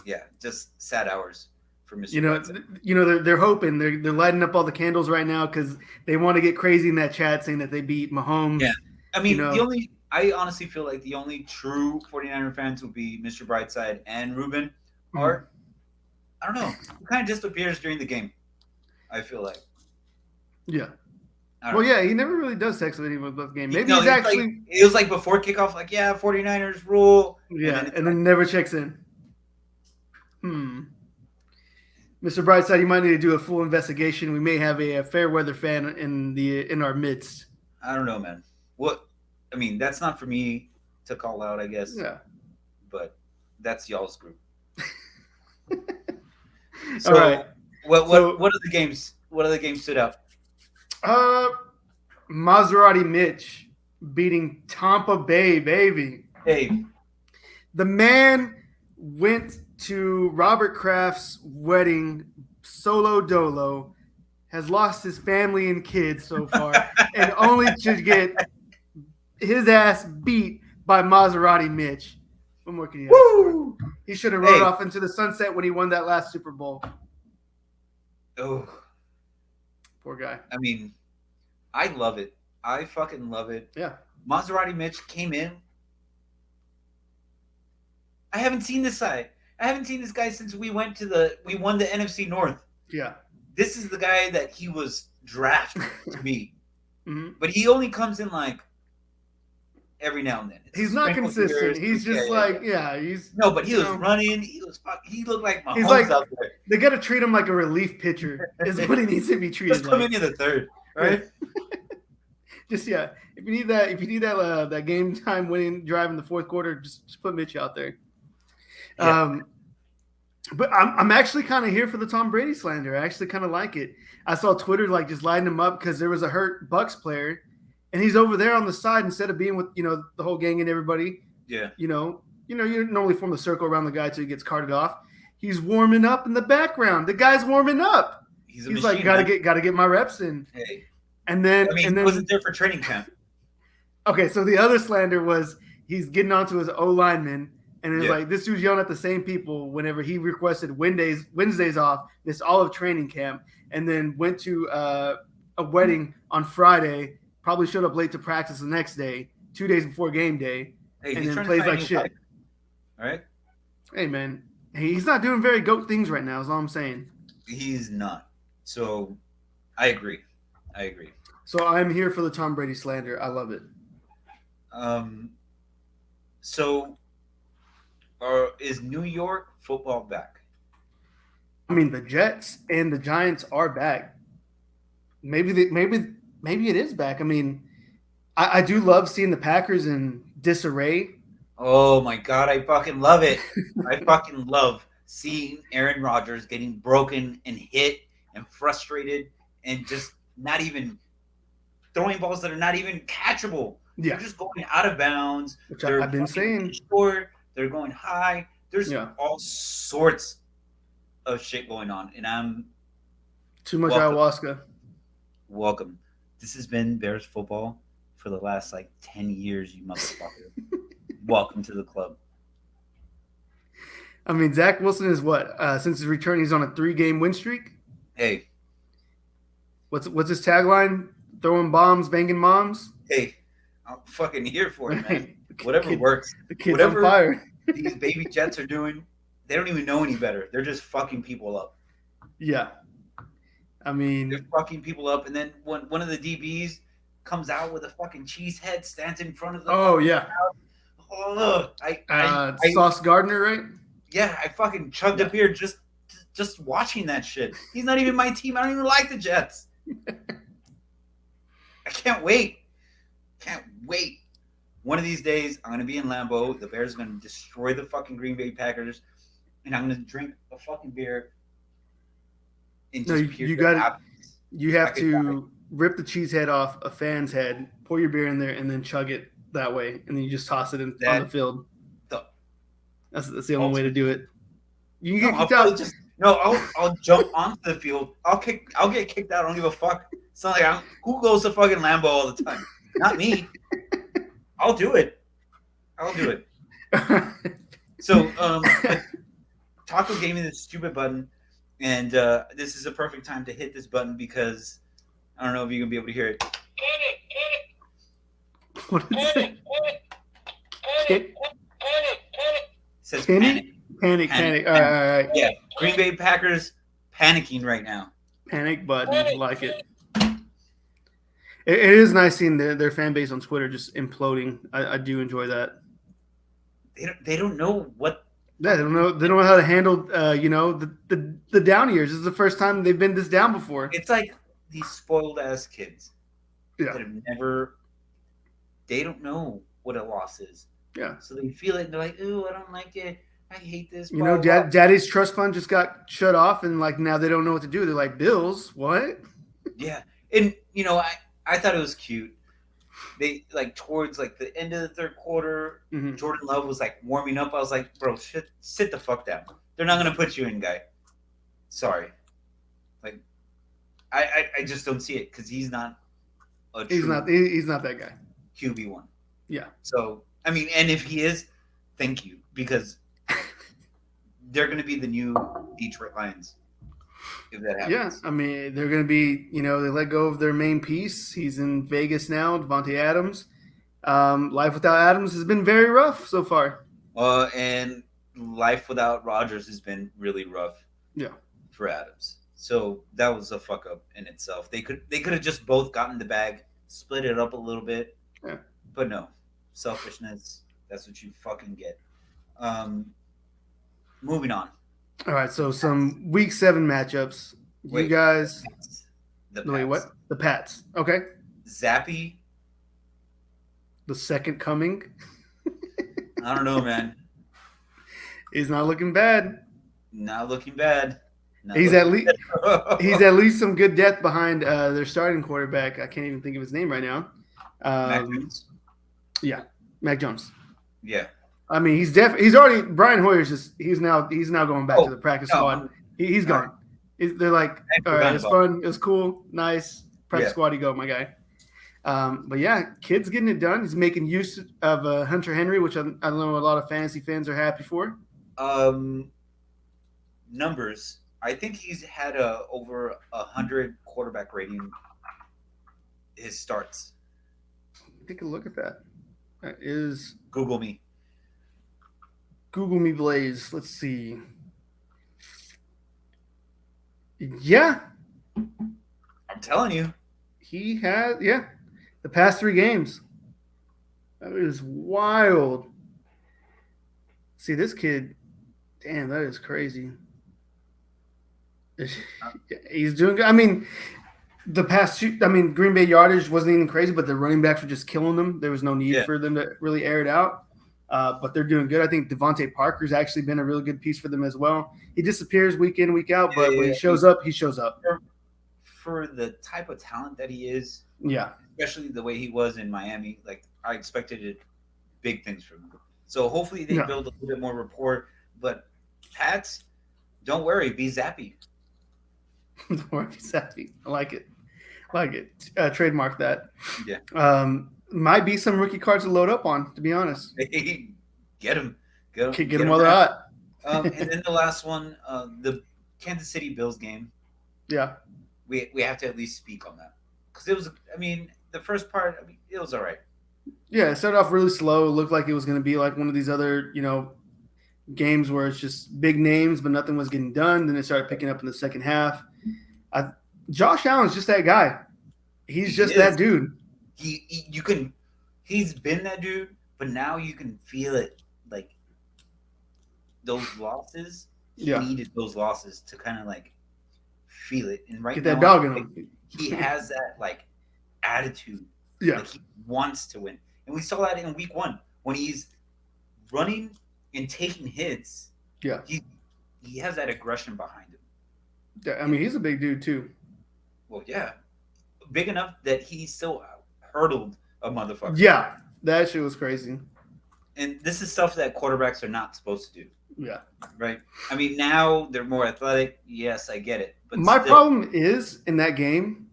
S2: Yeah, just sad hours for Mr.
S1: They're hoping they're lighting up all the candles right now because they want to get crazy in that chat saying that they beat Mahomes.
S2: Yeah, I mean I honestly feel like the only true 49er fans will be Mr. Brightside and Ruben, or I don't know, who kind of disappears during the game. I feel like.
S1: Yeah. Well, yeah, he never really does text with anyone about the game. Maybe
S2: it was like before kickoff, like 49ers rule.
S1: Yeah, and then never checks in. Mr. Brightside, you might need to do a full investigation. We may have a fair weather fan in our midst.
S2: I don't know, man. I mean, that's not for me to call out, I guess.
S1: Yeah.
S2: But that's y'all's group.
S1: So, all right.
S2: What are the games? What other games stood out?
S1: Maserati Mitch beating Tampa Bay, baby.
S2: Hey.
S1: The man went to Robert Kraft's wedding solo dolo, has lost his family and kids so far, and only to get his ass beat by Maserati Mitch. What more can you ask for? He should have rode off into the sunset when he won that last Super Bowl.
S2: Oh.
S1: Poor guy.
S2: I mean, I love it. I fucking love it.
S1: Yeah.
S2: Maserati Mitch came in. I haven't seen this guy. I haven't seen this guy since we won the NFC North.
S1: Yeah.
S2: This is the guy that he was drafted to be. But he only comes in like every now and then.
S1: He's not consistent. He's just he's
S2: but he was running. He looked like Mahomes
S1: he's like,
S2: out there.
S1: They got to treat him like a relief pitcher. Is what he needs to be treated.
S2: Just come in the third, right?
S1: If you need that game time winning drive in the fourth quarter, just put Mitch out there. Yeah. But I'm actually kind of here for the Tom Brady slander. I actually kind of like it. I saw Twitter like just lighting him up because there was a hurt Bucs player, and he's over there on the side instead of being with the whole gang and everybody.
S2: Yeah.
S1: You normally form a circle around the guy till he gets carted off. He's warming up in the background. The guy's warming up. He's like, gotta get my reps in.
S2: Hey.
S1: And then
S2: he wasn't there for training camp.
S1: Okay, so the other slander was he's getting onto his O lineman, and it was like this dude's yelling at the same people whenever he requested Wednesdays off this all of training camp, and then went to a wedding on Friday. Probably showed up late to practice the next day, 2 days before game day, and then plays like shit.
S2: All right.
S1: Hey man, he's not doing very goat things right now. Is all I'm saying.
S2: He's not. So, I agree.
S1: So I'm here for the Tom Brady slander. I love it.
S2: So, is New York football back?
S1: I mean, the Jets and the Giants are back. Maybe it is back. I mean, I do love seeing the Packers in disarray.
S2: Oh my God, I fucking love it. I fucking love seeing Aaron Rodgers getting broken and hit and frustrated and just not even throwing balls that are not even catchable.
S1: Yeah.
S2: They're just going out of bounds.
S1: Which I've been saying.
S2: Short. They're going high. There's all sorts of shit going on. And I'm
S1: too much ayahuasca.
S2: Welcome. This has been Bears football for the last 10 years, you motherfucker. Welcome to the club.
S1: I mean, Zach Wilson is what? Since his return, he's on a 3-game win streak.
S2: Hey,
S1: what's his tagline? Throwing bombs, banging moms.
S2: Hey, I'm fucking here for it, man.
S1: Hey,
S2: Whatever works.
S1: The kid's
S2: Whatever
S1: on fire.
S2: These baby Jets are doing, they don't even know any better. They're just fucking people up.
S1: Yeah. I mean,
S2: they're fucking people up, and then one of the DBs comes out with a fucking cheese head, stands in front of the.
S1: Oh yeah.
S2: House. Oh,
S1: Sauce Gardner, right?
S2: Yeah, I fucking chugged a beer just watching that shit. He's not even my team. I don't even like the Jets. I can't wait. Can't wait. One of these days, I'm going to be in Lambeau. The Bears are going to destroy the fucking Green Bay Packers. And I'm going to drink a fucking beer.
S1: You have to rip the cheese head off a fan's head, pour your beer in there, and then chug it that way. And then you just toss it on the field. That's the only way to do it. You can get kicked out.
S2: I'll jump onto the field. I'll get kicked out. I don't give a fuck. It's not like who goes to fucking Lambeau all the time? Not me. I'll do it. So, Taco gave me this stupid button, and this is a perfect time to hit this button because I don't know if you're gonna be able to hear it.
S1: What is it? It
S2: says
S1: panic. All right.
S2: Yeah, Green Bay Packers panicking right now.
S1: Panic button, like it. It is nice seeing their fan base on Twitter just imploding. I do enjoy that.
S2: They don't know what.
S1: Yeah, they don't know how to handle the down years. This is the first time they've been this down before.
S2: It's like these spoiled ass kids
S1: that
S2: have never. They don't know what a loss is.
S1: Yeah.
S2: So they feel it and they're like, "Ooh, I don't like it. I hate this."
S1: Daddy's trust fund just got shut off, and like now they don't know what to do. They're like, "Bills, what?"
S2: Yeah, and I thought it was cute. They towards the end of the third quarter, Jordan Love was warming up. I was like, bro, sit the fuck down. They're not gonna put you in, guy. Sorry. I just don't see it because he's not a true
S1: he's not that guy.
S2: QB1.
S1: Yeah.
S2: So I mean, and if he is, thank you, because they're gonna be the new Detroit Lions. If that happens.
S1: Yeah, I mean, they're going to be, they let go of their main piece. He's in Vegas now, Devontae Adams. Life without Adams has been very rough so far.
S2: And life without Rodgers has been really rough.
S1: Yeah.
S2: For Adams. So that was a fuck up in itself. They could have just both gotten the bag, split it up a little bit.
S1: Yeah.
S2: But no. Selfishness, that's what you fucking get. Moving on.
S1: All right, so some Week 7 matchups. You guys. Wait, what? The Pats. Okay.
S2: Zappy.
S1: The second coming.
S2: I don't know, man.
S1: He's not looking bad.
S2: Not looking bad.
S1: He's at least some good depth behind their starting quarterback. I can't even think of his name right now.
S2: Mac Jones.
S1: Yeah, Mac Jones.
S2: Yeah.
S1: I mean, he's already Brian Hoyer's he's now going back to the practice squad. He's gone. They're like, all right, it's fun, it's cool, nice. Practice squad, you go, my guy. But yeah, kid's getting it done. He's making use of Hunter Henry, which I know a lot of fantasy fans are happy for.
S2: Numbers. I think he's had over 100 quarterback rating. His starts.
S1: Take a look at that. That is
S2: Google me,
S1: Blaze. Let's see. Yeah.
S2: I'm telling you.
S1: He has, the past 3 games. That is wild. See, this kid, damn, that is crazy. He's doing good. I mean, Green Bay yardage wasn't even crazy, but the running backs were just killing them. There was no need for them to really air it out. But they're doing good. I think Devontae Parker's actually been a really good piece for them as well. He disappears week in, week out, but when he shows up, he shows up.
S2: For the type of talent that he is,
S1: especially
S2: the way he was in Miami, I expected big things from him. So hopefully they build a little bit more rapport. But Pats, don't worry, be zappy.
S1: Don't worry, be zappy. I like it. Trademark that.
S2: Yeah.
S1: Might be some rookie cards to load up on, to be honest.
S2: Get them.
S1: Get them while they're hot.
S2: And then the last one, the Kansas City Bills game.
S1: Yeah.
S2: We have to at least speak on that because it was. I mean, the first part. I mean, it was all right.
S1: Yeah, it started off really slow. It looked like it was going to be like one of these other, games where it's just big names, but nothing was getting done. Then it started picking up in the second half. Josh Allen's just that guy. He's just that dude.
S2: He's been that dude, but now you can feel it. Like those losses, he needed those losses to kind of like feel it. And
S1: get that dog in him.
S2: He has that like attitude.
S1: Yeah,
S2: like he wants to win, and we saw that in week 1 when he's running and taking hits.
S1: Yeah,
S2: he has that aggression behind him.
S1: Yeah, I mean, he's a big dude too.
S2: Well, yeah, big enough that he still hurdled a motherfucker.
S1: Yeah, that shit was crazy.
S2: And this is stuff that quarterbacks are not supposed to do.
S1: Yeah.
S2: Right? I mean, now they're more athletic. Yes, I get it. But
S1: my problem is in that game,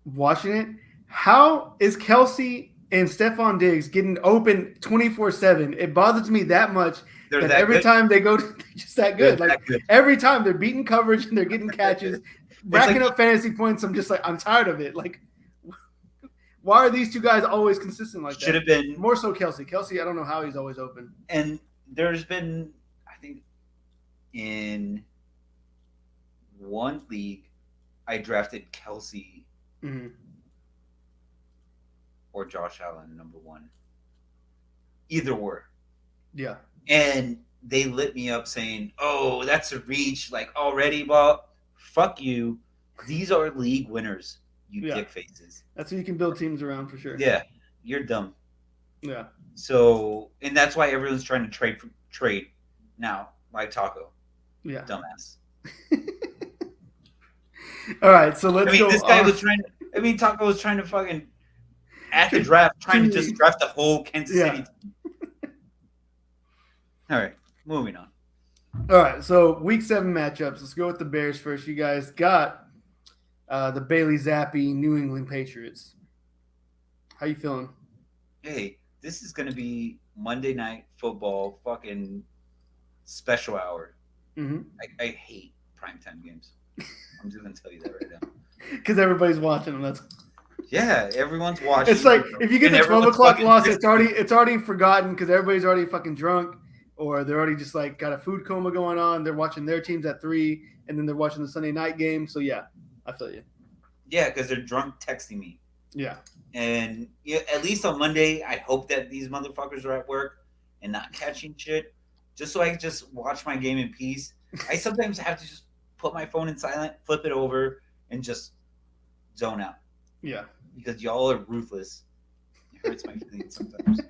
S1: watching it, how is Kelsey and Stephon Diggs getting open 24/7? It bothers me that much that every time they go, they're just that good. Every time they're beating coverage and they're getting catches, racking up fantasy points. I'm just like, I'm tired of it. Like, why are these two guys always consistent like that?
S2: Should have been
S1: more so Kelsey. Kelsey, I don't know how he's always open.
S2: And there's been, I think, in one league, I drafted Kelsey or Josh Allen number 1. Either were.
S1: Yeah.
S2: And they lit me up saying, "Oh, that's a reach." Like already, well, fuck you. These are league winners. You dick faces.
S1: That's who you can build teams around for sure.
S2: Yeah, you're dumb.
S1: Yeah.
S2: So, and that's why everyone's trying to trade now, like Taco.
S1: Yeah.
S2: Dumbass.
S1: All right, so let's go.
S2: This guy was trying to. I mean, Taco was trying to fucking at the draft, trying to just draft the whole Kansas City team. All right, moving on.
S1: All right, so week 7 matchups. Let's go with the Bears first. You guys got the Bailey Zappi New England Patriots. How you feeling?
S2: Hey, this is going to be Monday Night Football fucking special hour.
S1: Mm-hmm.
S2: I hate primetime games. I'm just going to tell you that right now.
S1: Because everybody's watching them.
S2: Yeah, everyone's watching.
S1: It's like if you get the 12 o'clock loss, it's already forgotten because everybody's already fucking drunk, or they're already just like got a food coma going on. They're watching their teams at 3, and then they're watching the Sunday night game. So yeah, I feel you.
S2: Yeah, because they're drunk texting me.
S1: Yeah.
S2: And at least on Monday, I hope that these motherfuckers are at work and not catching shit, just so I can just watch my game in peace. I sometimes have to just put my phone in silent, flip it over, and just zone out.
S1: Yeah.
S2: Because y'all are ruthless. It hurts my feelings sometimes.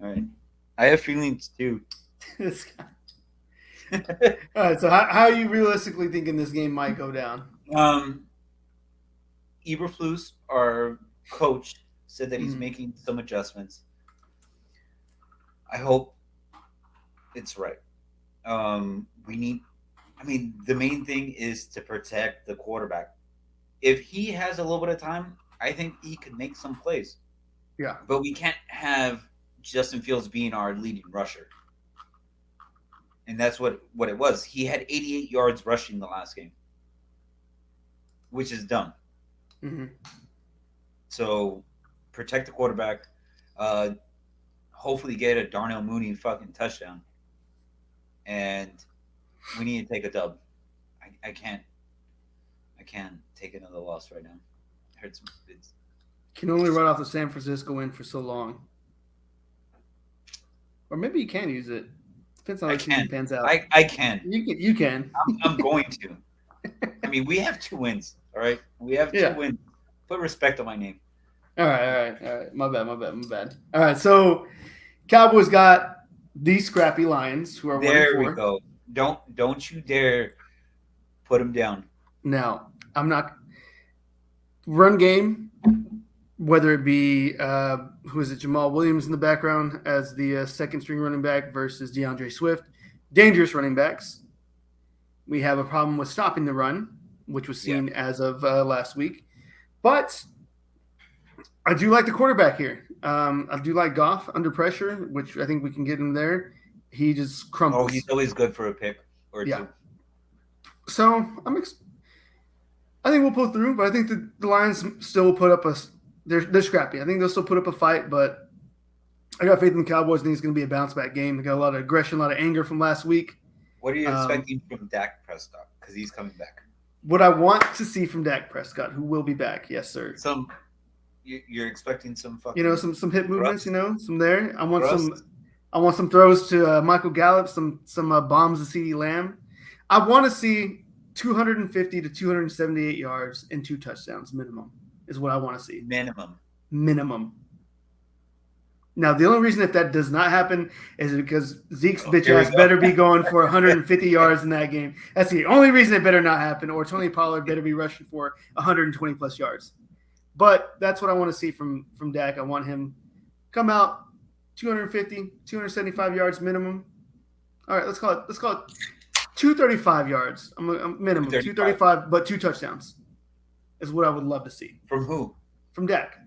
S2: All right. I have feelings too.
S1: All right. So how are you realistically thinking this game might go down?
S2: Eberflus, our coach, said that he's making some adjustments. I hope it's right. The main thing is to protect the quarterback. If he has a little bit of time, I think he could make some plays.
S1: Yeah.
S2: But we can't have Justin Fields being our leading rusher. And that's what it was. He had 88 yards rushing the last game, which is dumb.
S1: Mm-hmm.
S2: So protect the quarterback. Hopefully get a Darnell Mooney fucking touchdown. And we need to take a dub. I can't take another loss right now. It hurts.
S1: Can only run off the San Francisco win for so long. Or maybe you can use it. Depends on how the season pans out.
S2: I can.
S1: You can.
S2: I'm going to. I mean, we have 2 wins. All right, we have 2 wins. Put respect on my name.
S1: All right. My bad. All right, so Cowboys got these scrappy Lions who are 1-4.
S2: There we go. Don't you dare put them down.
S1: Now, I'm not run game, whether it be who is it, Jamal Williams in the background as the second string running back versus DeAndre Swift, dangerous running backs. We have a problem with stopping the run, which was seen as of last week. But I do like the quarterback here. I do like Goff under pressure, which I think we can get him there. he just crumbles.
S2: Oh, he's always good for a pick or two.
S1: So I think we'll pull through, but I think the Lions still will put up they're scrappy. I think they'll still put up a fight, but I got faith in the Cowboys. I think it's going to be a bounce back game. They got a lot of aggression, a lot of anger from last week.
S2: What are you expecting from Dak Prescott? Because he's coming back.
S1: What I want to see from Dak Prescott, who will be back, yes, sir.
S2: You're expecting some fucking
S1: some hip movements, some there. I want some throws to Michael Gallup, some bombs to CeeDee Lamb. I want to see 250 to 278 yards and 2 touchdowns minimum is what I want to see. Minimum. Now, the only reason if that does not happen is because Zeke's bitch ass better be going for 150 yards in that game. That's the only reason it better not happen, or Tony Pollard better be rushing for 120 plus yards. But that's what I want to see from Dak. I want him come out 250, 275 yards minimum. All right, let's call it 235 yards. I'm minimum 235, but 2 touchdowns is what I would love to see.
S2: From who?
S1: From Dak.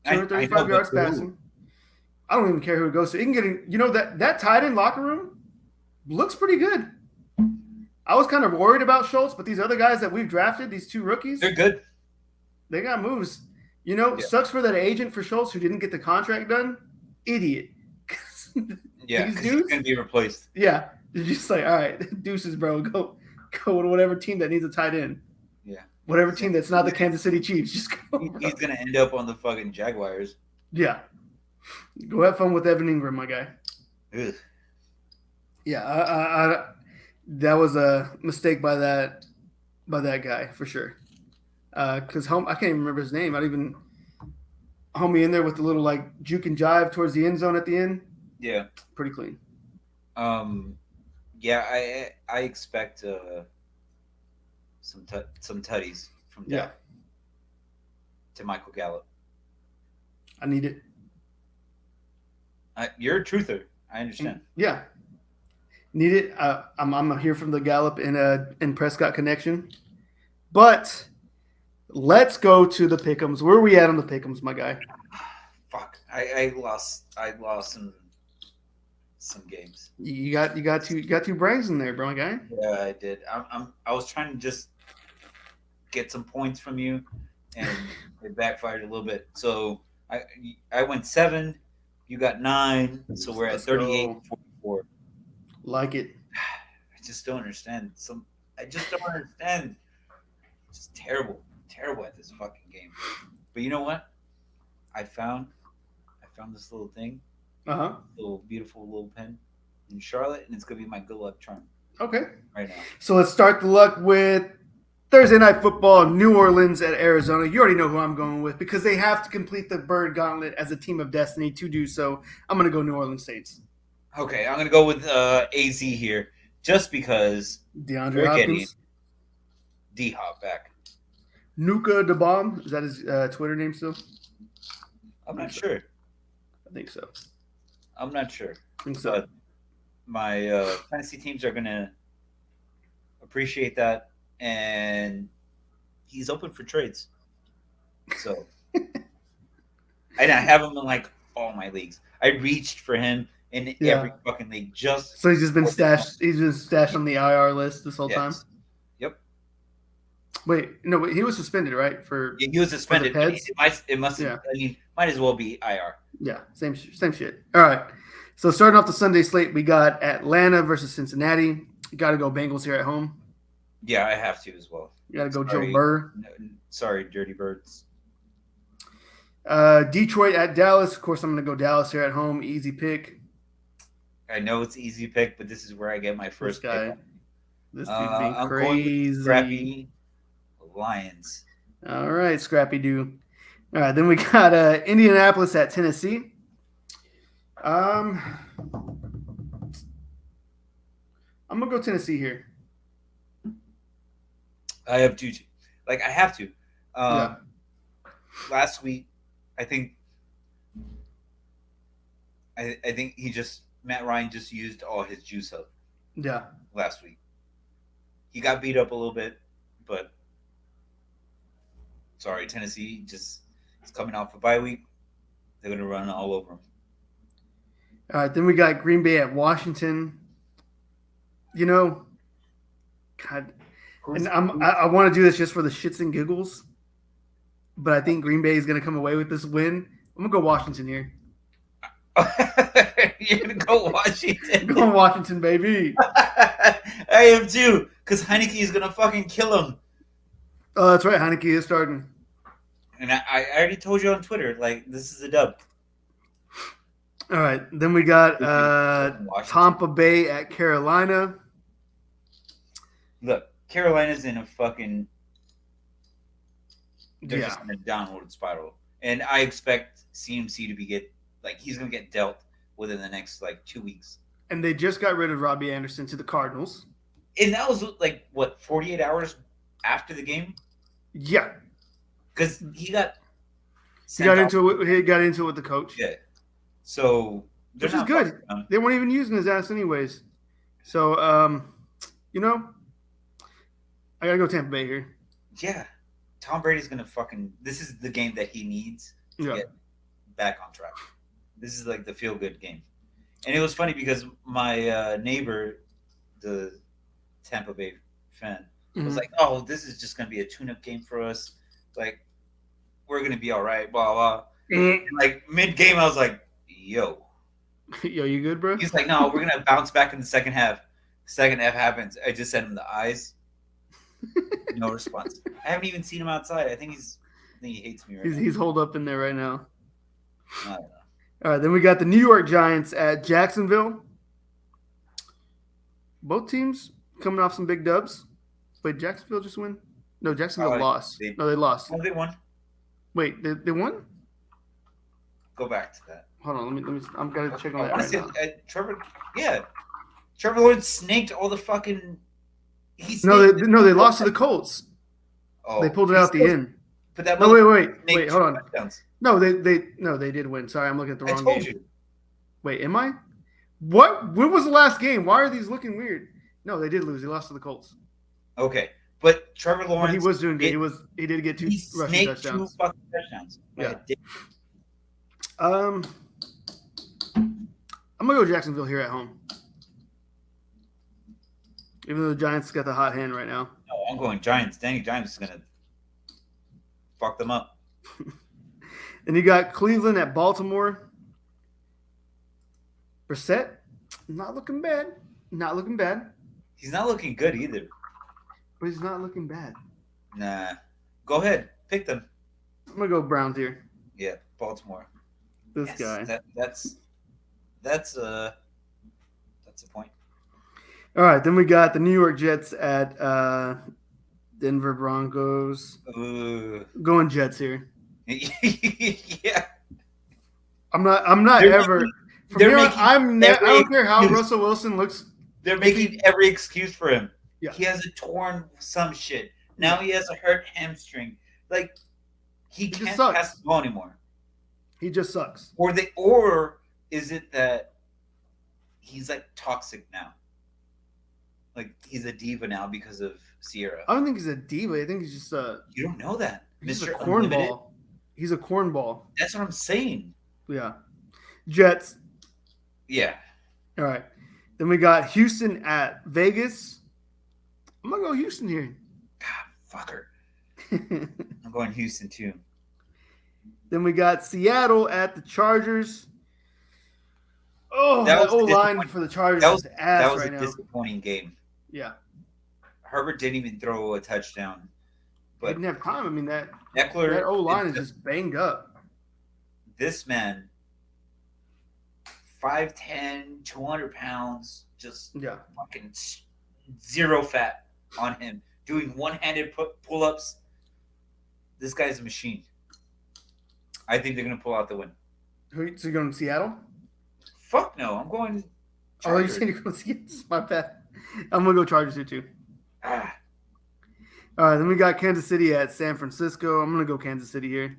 S1: 235 yards passing. I don't even care who it goes to. He can get that tight end locker room looks pretty good. I was kind of worried about Schultz, but these other guys that we've drafted, these 2 rookies,
S2: they're good.
S1: They got moves. Sucks for that agent for Schultz who didn't get the contract done. Idiot.
S2: Yeah, he's going to be replaced.
S1: Yeah. You're just like, all right, deuces, bro. Go to whatever team that needs a tight end.
S2: Yeah.
S1: Whatever team that's not the Kansas City Chiefs. Just go.
S2: He's going to end up on the fucking Jaguars.
S1: Yeah. Go have fun with Evan Ingram, my guy.
S2: Ugh.
S1: Yeah, that was a mistake by that guy for sure. Because I can't even remember his name. I don't even homie in there with the little like juke and jive towards the end zone at the end.
S2: Yeah,
S1: pretty clean.
S2: Yeah, I expect some tutties from Dak to Michael Gallup.
S1: I need it.
S2: You're a truther. I understand.
S1: Yeah. Need it. I'm here from the Gallup and Prescott connection. But let's go to the Pickems. Where are we at on the Pickems, my guy?
S2: Fuck. I lost some games.
S1: You got two brains in there, bro, my guy.
S2: Yeah, I did. I was trying to just get some points from you, and it backfired a little bit. So I went 7. You got 9, so we're at 38-44.
S1: Like it.
S2: I just don't understand. Just terrible at this fucking game. But you know what? I found this little thing. Little beautiful little pen in Charlotte, and it's gonna be my good luck charm.
S1: Okay.
S2: Right now.
S1: So let's start the luck with Thursday Night Football, New Orleans at Arizona. You already know who I'm going with because they have to complete the Bird Gauntlet as a team of destiny to do so. I'm going to go New Orleans Saints.
S2: Okay, I'm going to go with AZ here just because
S1: DeAndre Hopkins.
S2: D-Hop back.
S1: Nuka DeBomb. Is that his Twitter name still?
S2: I'm not sure.
S1: I think so.
S2: I'm not sure.
S1: I think so.
S2: But my fantasy teams are going to appreciate that. And he's open for trades. So and I have him in like all my leagues. I reached for him in every fucking league. So
S1: he's just been stashed. He's been stashed on the IR list this whole time.
S2: Yep.
S1: Wait, no, he was suspended, right?
S2: He was suspended. It must. I mean, might as well be IR.
S1: Yeah, same shit. All right. So starting off the Sunday slate, we got Atlanta versus Cincinnati. You got to go Bengals here at home.
S2: Yeah, I have to as well.
S1: You got to go Joe Burr.
S2: Sorry, Dirty Birds.
S1: Detroit at Dallas. Of course, I'm going to go Dallas here at home. Easy pick.
S2: I know it's easy pick, but this is where I get my first
S1: guy.
S2: pick.
S1: This dude's being crazy.
S2: Scrappy Lions.
S1: All right, Scrappy Doo. All right, then we got Indianapolis at Tennessee. I'm going to go Tennessee here.
S2: I have to. I have to. Last week, I think Matt Ryan just used all his juice up.
S1: Yeah.
S2: Last week. He got beat up a little bit, but sorry, Tennessee is coming off a bye week. They're going to run all over him.
S1: All right, then we got Green Bay at Washington. You know, God, and I want to do this just for the shits and giggles, but I think Green Bay is going to come away with this win. I'm gonna go Washington here.
S2: You're gonna go Washington.
S1: I'm going Washington, baby.
S2: I am too, because Heineke is gonna fucking kill him.
S1: Oh, that's right. Heineke is starting.
S2: And I already told you on Twitter, like, this is a dub.
S1: All right, then we got Tampa Bay at Carolina.
S2: Look, Carolina's in a fucking. They're just in a downward spiral, and I expect CMC to he's gonna get dealt within the next 2 weeks.
S1: And they just got rid of Robbie Anderson to the Cardinals.
S2: And that was 48 hours after the game.
S1: Yeah,
S2: because he got
S1: into it with the coach.
S2: Yeah, so
S1: which is good. They weren't even using his ass anyways. So I gotta go Tampa Bay here.
S2: Yeah, Tom Brady's gonna this is the game that he needs to get back on track. This is the feel good game. And it was funny because my neighbor, the Tampa Bay fan, was like, "Oh, this is just gonna be a tune-up game for us. We're gonna be all right." Blah blah. And, mid-game, I was like, "Yo,
S1: you good, bro?"
S2: He's like, "No, we're gonna bounce back in the second half." Second half happens. I just sent him the eyes. No response. I haven't even seen him outside. I think he hates me right now.
S1: He's holed up in there right now.
S2: I don't know.
S1: All right, then we got the New York Giants at Jacksonville. Both teams coming off some big dubs. Wait, Jacksonville just win? No, Jacksonville lost. They lost.
S2: Oh, they won.
S1: Wait, they won?
S2: Go back to that.
S1: Hold on, let me. I'm gonna check on that right now.
S2: Trevor Lawrence snaked all the fucking.
S1: They lost to the Colts. Oh, they pulled it out the end.
S2: But that
S1: wait, hold on. Touchdowns. No, they did win. Sorry, I'm looking at the wrong game. You. Wait, am I? What? When was the last game? Why are these looking weird? No, they did lose. They lost to the Colts.
S2: Okay, but Trevor Lawrence.
S1: But he was doing good. He did get 2 rushing touchdowns.
S2: 2 fucking touchdowns.
S1: Yeah. I'm gonna go Jacksonville here at home. Even though the Giants got the hot hand right now.
S2: No, I'm going Giants. Danny Dimes is gonna fuck them up.
S1: And you got Cleveland at Baltimore. Brissett, not looking bad. Not looking bad.
S2: He's not looking good either.
S1: But he's not looking bad.
S2: Nah. Go ahead. Pick them.
S1: I'm going to go Browns here.
S2: Yeah, Baltimore.
S1: This guy.
S2: That's a point.
S1: All right, then we got the New York Jets at Denver Broncos. Going Jets here.
S2: Yeah.
S1: I'm not ever. I don't care how Russell Wilson looks.
S2: They're making every excuse for him.
S1: Yeah.
S2: He has a torn some shit. Now he has a hurt hamstring. He can't pass the ball anymore.
S1: He just sucks.
S2: Or is it that he's toxic now? He's a diva now because of Sierra.
S1: I don't think he's a diva. I think he's just a.
S2: You don't know that.
S1: He's a cornball. He's a cornball.
S2: That's what I'm saying.
S1: Yeah. Jets.
S2: Yeah.
S1: All right. Then we got Houston at Vegas. I'm going to go Houston here.
S2: God, fucker. I'm going Houston too.
S1: Then we got Seattle at the Chargers. Oh, that O-line for the Chargers is ass right now.
S2: That was a disappointing game.
S1: Yeah.
S2: Herbert didn't even throw a touchdown. But
S1: he didn't have time. I mean, that
S2: Eckler,
S1: O-line is just banged up.
S2: This man, 5'10", 200 pounds, just fucking zero fat on him, doing one-handed pull-ups. This guy's a machine. I think they're going to pull out the win.
S1: So you're going to Seattle?
S2: Fuck no. I'm going Chargers.
S1: Oh, you said you're going to Seattle? My bad. I'm going to go Chargers here too. All right, then we got Kansas City at San Francisco. I'm going to go Kansas City here.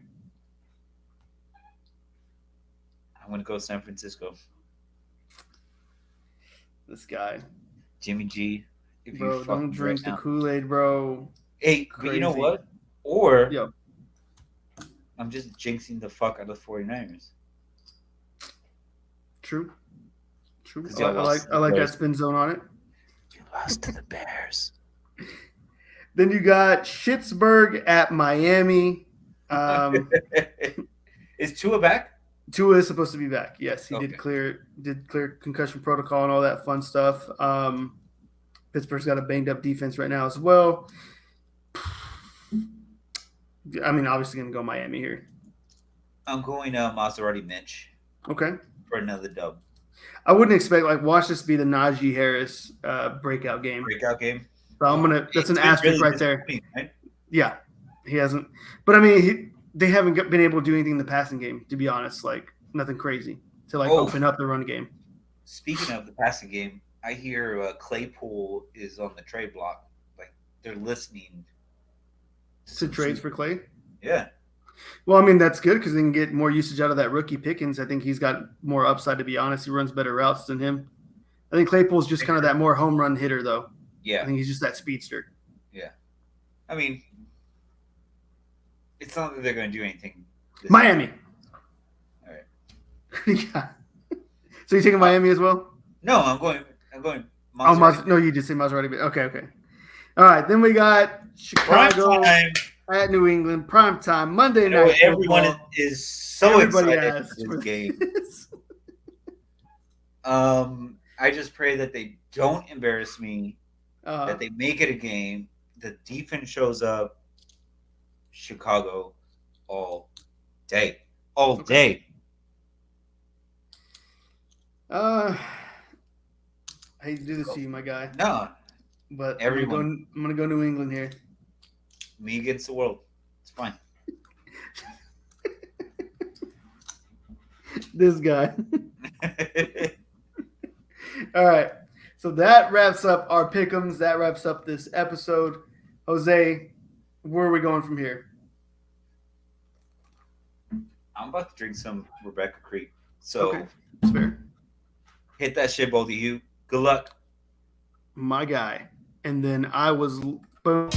S2: I'm going to go San Francisco.
S1: This guy.
S2: Jimmy G.
S1: Bro, don't drink the Kool-Aid, bro.
S2: Hey, but you know what? Or I'm just jinxing the fuck out of the 49ers.
S1: True. True. I like that spin zone on it.
S2: You lost to the Bears.
S1: Then you got Schittsburg at Miami.
S2: Is Tua back?
S1: Tua is supposed to be back. Yes, he did clear concussion protocol and all that fun stuff. Pittsburgh's got a banged up defense right now as well. I mean, obviously going to go Miami here.
S2: I'm going Maserati Mitch.
S1: Okay.
S2: For another dub.
S1: I wouldn't expect watch this be the Najee Harris breakout game. So I'm gonna. That's an asterisk right there. Right? Yeah, he hasn't. But I mean, they haven't been able to do anything in the passing game. To be honest, nothing crazy to open up the run game.
S2: Speaking of the passing game, I hear Claypool is on the trade block. They're listening
S1: to trades for Clay.
S2: Yeah.
S1: Well, I mean, that's good because they can get more usage out of that rookie Pickens. I think he's got more upside, to be honest. He runs better routes than him. I think Claypool's just kind of that more home run hitter, though.
S2: Yeah.
S1: I think he's just that speedster.
S2: Yeah. I mean, it's not that they're going to do anything.
S1: Miami.
S2: All right.
S1: Yeah. So you taking Miami as well?
S2: No, I'm going
S1: Maserati. No, you just say Maserati. Okay. All right. Then we got Chicago. At New England, primetime, Monday night.
S2: Everyone is so excited for this game. I just pray that they don't embarrass me, that they make it a game, the defense shows up. Chicago all day.
S1: I hate to do this to you, my guy.
S2: No.
S1: But I'm going to go New England here.
S2: Me against the world. It's fine.
S1: This guy. All right. So that wraps up our Pickems. That wraps up this episode. Jose, where are we going from here?
S2: I'm about to drink some Rebecca Creek. So
S1: that's fair.
S2: Hit that shit, both of you. Good luck.
S1: My guy. And then I was boom.